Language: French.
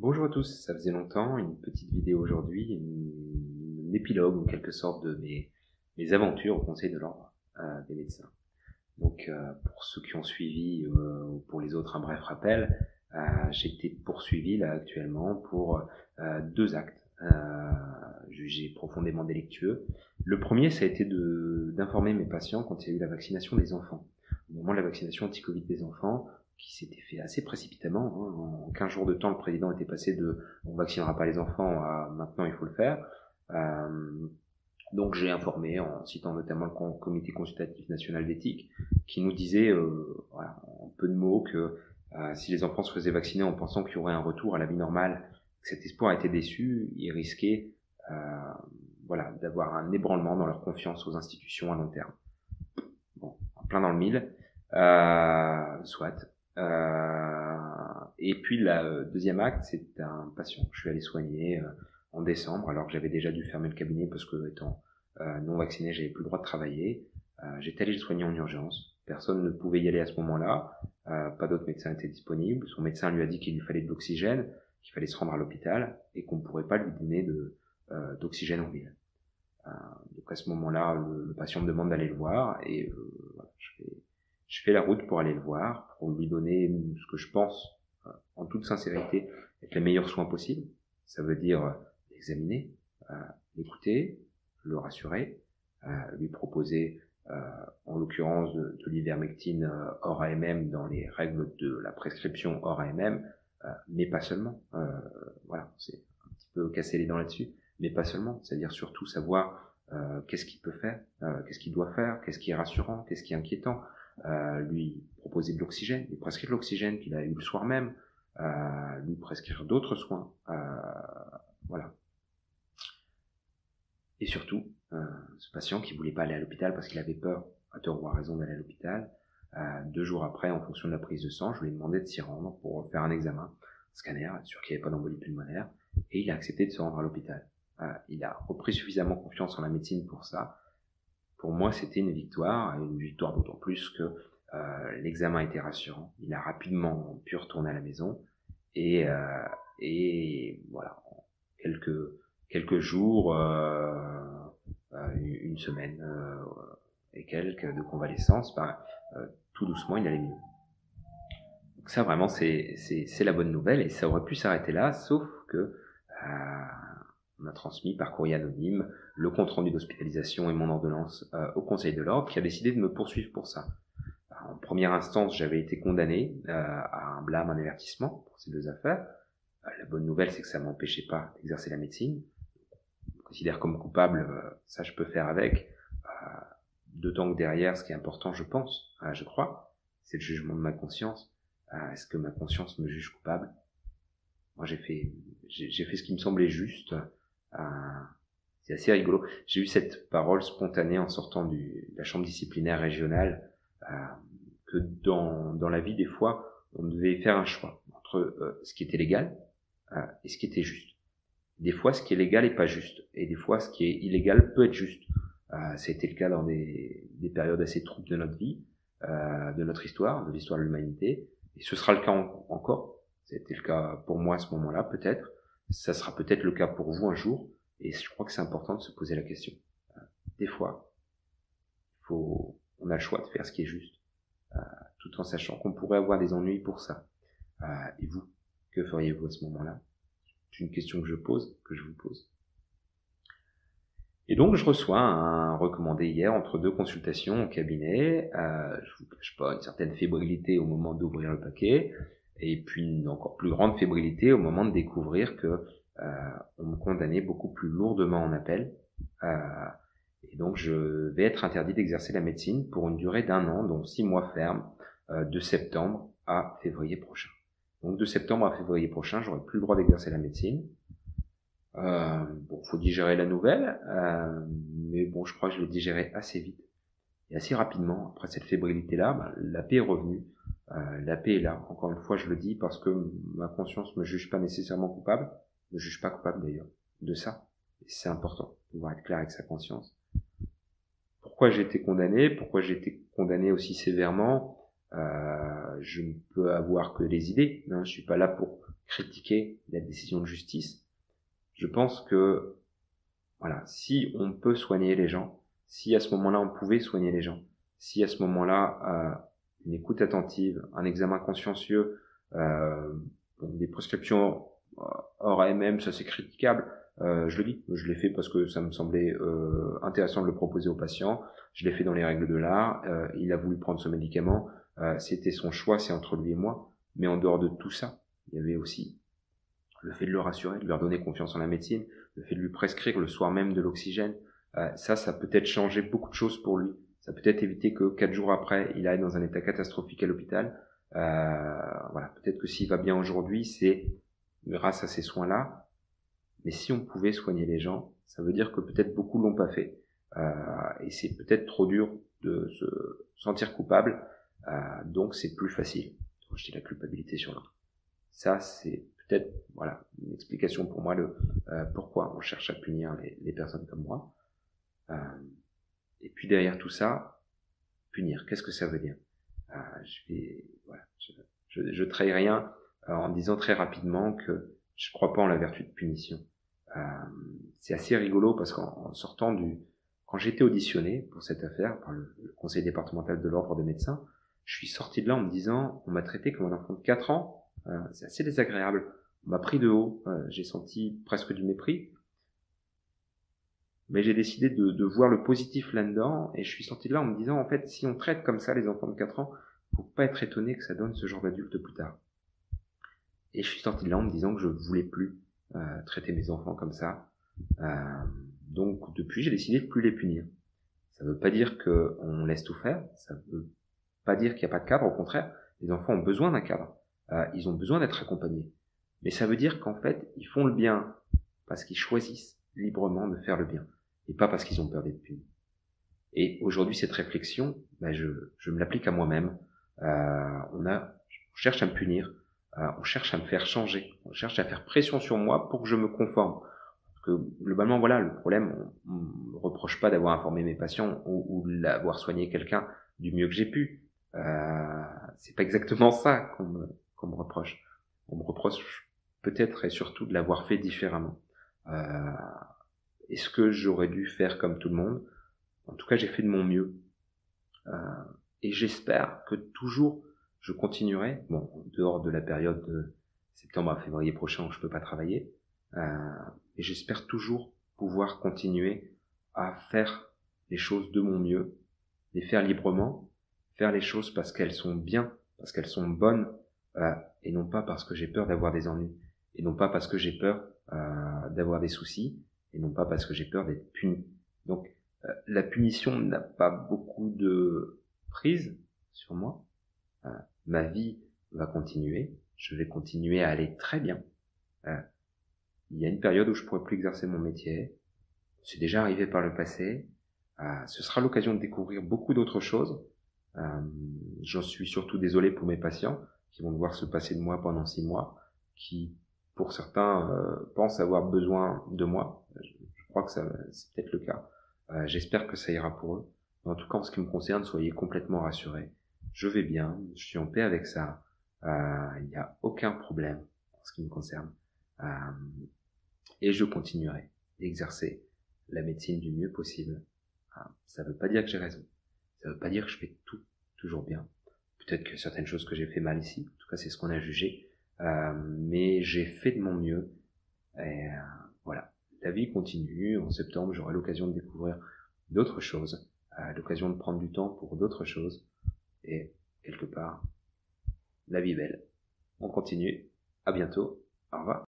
Bonjour à tous, ça faisait longtemps, une petite vidéo aujourd'hui, une épilogue en quelque sorte de mes aventures au Conseil de l'Ordre des médecins. Donc pour ceux qui ont suivi ou pour les autres un bref rappel, j'ai été poursuivi là actuellement pour 2 actes jugés profondément délictueux. Le premier, ça a été d'informer mes patients quand il y a eu la vaccination des enfants. Au moment de la vaccination anti-Covid des enfants, qui s'était fait assez précipitamment. En 15 jours de temps, le président était passé de « on vaccinera pas les enfants » à « maintenant il faut le faire ». Donc j'ai informé, en citant notamment le Comité consultatif national d'éthique, qui nous disait voilà, en peu de mots que si les enfants se faisaient vacciner en pensant qu'il y aurait un retour à la vie normale, que cet espoir était déçu, ils risquaient voilà, d'avoir un ébranlement dans leur confiance aux institutions à long terme. Bon, en plein dans le mille, soit. Et puis le deuxième acte, c'est un patient que je suis allé soigner en décembre, alors que j'avais déjà dû fermer le cabinet parce que étant non vacciné, j'avais plus le droit de travailler. J'étais allé le soigner en urgence. Personne ne pouvait y aller à ce moment-là. Pas d'autres médecins étaient disponibles. Son médecin lui a dit qu'il lui fallait de l'oxygène, qu'il fallait se rendre à l'hôpital et qu'on ne pourrait pas lui donner d'oxygène en ville. Donc à ce moment-là, le patient me demande d'aller le voir et voilà, je fais la route pour aller le voir, pour lui donner ce que je pense, en toute sincérité, être les meilleurs soins possibles. Ça veut dire l'examiner, l'écouter, le rassurer, lui proposer, en l'occurrence, de l'ivermectine hors AMM dans les règles de la prescription hors AMM, mais pas seulement. Voilà, c'est un petit peu casser les dents là-dessus, mais pas seulement. C'est-à-dire surtout savoir qu'est-ce qu'il peut faire, qu'est-ce qu'il doit faire, qu'est-ce qui est rassurant, qu'est-ce qui est inquiétant. Lui proposer de l'oxygène, lui prescrire de l'oxygène qu'il a eu le soir même, lui prescrire d'autres soins, voilà. Et surtout, ce patient qui voulait pas aller à l'hôpital parce qu'il avait peur, à tort ou à raison, d'aller à l'hôpital, 2 jours après, en fonction de la prise de sang, je lui ai demandé de s'y rendre pour faire un examen, un scanner, être sûr qu'il n'y avait pas d'embolie pulmonaire, et il a accepté de se rendre à l'hôpital. Il a repris suffisamment confiance en la médecine pour ça. Pour moi, c'était une victoire d'autant plus que l'examen était rassurant. Il a rapidement pu retourner à la maison et voilà, en quelques jours, une semaine et quelques de convalescence, tout doucement, il allait mieux. Donc ça, vraiment, c'est la bonne nouvelle et ça aurait pu s'arrêter là, sauf que on a transmis par courrier anonyme le compte-rendu d'hospitalisation et mon ordonnance au Conseil de l'Ordre qui a décidé de me poursuivre pour ça. En première instance, j'avais été condamné à un blâme, un avertissement pour ces 2 affaires. La bonne nouvelle, c'est que ça m'empêchait pas d'exercer la médecine. Je me considère comme coupable, ça je peux faire avec. D'autant que derrière, ce qui est important, je pense, je crois, c'est le jugement de ma conscience. Est-ce que ma conscience me juge coupable ? Moi, j'ai fait ce qui me semblait juste. C'est assez rigolo. J'ai eu cette parole spontanée en sortant de la chambre disciplinaire régionale, que dans la vie, des fois, on devait faire un choix entre ce qui était légal et ce qui était juste. Des fois, ce qui est légal est pas juste, et des fois, ce qui est illégal peut être juste. Ça a été le cas dans des périodes assez troubles de notre vie, de notre histoire, de l'histoire de l'humanité, et ce sera le cas encore. C'était le cas pour moi à ce moment-là, peut-être. Ça sera peut-être le cas pour vous un jour, et je crois que c'est important de se poser la question. Des fois, on a le choix de faire ce qui est juste, tout en sachant qu'on pourrait avoir des ennuis pour ça. Et vous, que feriez-vous à ce moment-là ? C'est une question que je vous pose. Et donc, je reçois un recommandé hier entre 2 consultations au cabinet. Je vous cache pas, une certaine fébrilité au moment d'ouvrir le paquet, et puis une encore plus grande fébrilité au moment de découvrir que on me condamnait beaucoup plus lourdement en appel. Et donc, je vais être interdit d'exercer la médecine pour une durée d'1 an, dont 6 mois fermes, de septembre à février prochain. Donc, de septembre à février prochain, j'aurai plus le droit d'exercer la médecine. Bon, faut digérer la nouvelle, mais bon, je crois que je l'ai digéré assez vite et assez rapidement. Après cette fébrilité-là, la paix est revenue. La paix est là. Encore une fois, je le dis parce que ma conscience me juge pas nécessairement coupable, me juge pas coupable d'ailleurs de ça. Et c'est important de pouvoir être clair avec sa conscience. Pourquoi j'ai été condamné ? Pourquoi j'ai été condamné aussi sévèrement ? Je ne peux avoir que des idées. Je suis pas là pour critiquer la décision de justice. Je pense que, voilà, si on peut soigner les gens, si à ce moment-là on pouvait soigner les gens, si à ce moment-là une écoute attentive, un examen consciencieux, des prescriptions hors AMM, ça c'est critiquable. Je le dis, je l'ai fait parce que ça me semblait intéressant de le proposer au patient. Je l'ai fait dans les règles de l'art. Il a voulu prendre ce médicament. C'était son choix, c'est entre lui et moi. Mais en dehors de tout ça, il y avait aussi le fait de le rassurer, de lui redonner confiance en la médecine, le fait de lui prescrire le soir même de l'oxygène. Ça peut être changé beaucoup de choses pour lui. Ça peut être éviter que 4 jours après, il aille dans un état catastrophique à l'hôpital. Voilà, peut-être que s'il va bien aujourd'hui, c'est grâce à ces soins-là. Mais si on pouvait soigner les gens, ça veut dire que peut-être beaucoup l'ont pas fait. Et c'est peut-être trop dur de se sentir coupable. Donc c'est plus facile de rejeter la culpabilité sur l'autre. Ça, c'est peut-être une explication pour moi de pourquoi on cherche à punir les personnes comme moi. Et puis derrière tout ça, punir, qu'est-ce que ça veut dire? Je trahis rien en disant très rapidement que je crois pas en la vertu de punition. C'est assez rigolo parce qu'en sortant quand j'ai été auditionné pour cette affaire par le conseil départemental de l'ordre des médecins, je suis sorti de là en me disant, on m'a traité comme un enfant de 4 ans, c'est assez désagréable. On m'a pris de haut, j'ai senti presque du mépris. Mais j'ai décidé de voir le positif là-dedans, et je suis sorti de là en me disant, en fait, si on traite comme ça les enfants de 4 ans, faut pas être étonné que ça donne ce genre d'adulte plus tard. Et je suis sorti de là en me disant que je voulais plus traiter mes enfants comme ça. Donc depuis, j'ai décidé de plus les punir. Ça veut pas dire qu'on laisse tout faire, ça veut pas dire qu'il n'y a pas de cadre, au contraire, les enfants ont besoin d'un cadre, ils ont besoin d'être accompagnés. Mais ça veut dire qu'en fait, ils font le bien parce qu'ils choisissent librement de faire le bien, et pas parce qu'ils ont peur d'être punis. Et aujourd'hui, cette réflexion, je me l'applique à moi-même. On cherche à me punir, on cherche à me faire changer, on cherche à faire pression sur moi pour que je me conforme. Parce que globalement, voilà, le problème, on me reproche pas d'avoir informé mes patients ou d'avoir soigné quelqu'un du mieux que j'ai pu. C'est pas exactement ça qu'on me reproche. On me reproche peut-être et surtout de l'avoir fait différemment. Est-ce que j'aurais dû faire comme tout le monde? En tout cas, j'ai fait de mon mieux. Et j'espère que toujours je continuerai, en dehors de la période de septembre à février prochain où je peux pas travailler, et j'espère toujours pouvoir continuer à faire les choses de mon mieux, les faire librement, faire les choses parce qu'elles sont bien, parce qu'elles sont bonnes, et non pas parce que j'ai peur d'avoir des ennuis, et non pas parce que j'ai peur d'avoir des soucis, et non pas parce que j'ai peur d'être puni. Donc la punition n'a pas beaucoup de prise sur moi. Ma vie va continuer, je vais continuer à aller très bien. Il y a une période où je pourrais plus exercer mon métier. C'est déjà arrivé par le passé. Ce sera l'occasion de découvrir beaucoup d'autres choses. J'en suis surtout désolé pour mes patients qui vont devoir se passer de moi pendant 6 mois, qui, pour certains, pensent avoir besoin de moi. Je crois que c'est peut-être le cas. J'espère que ça ira pour eux. Mais en tout cas, en ce qui me concerne, soyez complètement rassurés. Je vais bien, je suis en paix avec ça. Il n'y a aucun problème en ce qui me concerne. Et je continuerai d'exercer la médecine du mieux possible. Ça ne veut pas dire que j'ai raison. Ça ne veut pas dire que je fais tout toujours bien. Peut-être que certaines choses que j'ai fait mal ici, en tout cas c'est ce qu'on a jugé, mais j'ai fait de mon mieux. Et voilà, la vie continue. En septembre, j'aurai l'occasion de découvrir d'autres choses, l'occasion de prendre du temps pour d'autres choses. Et quelque part, la vie est belle. On continue. À bientôt. Au revoir.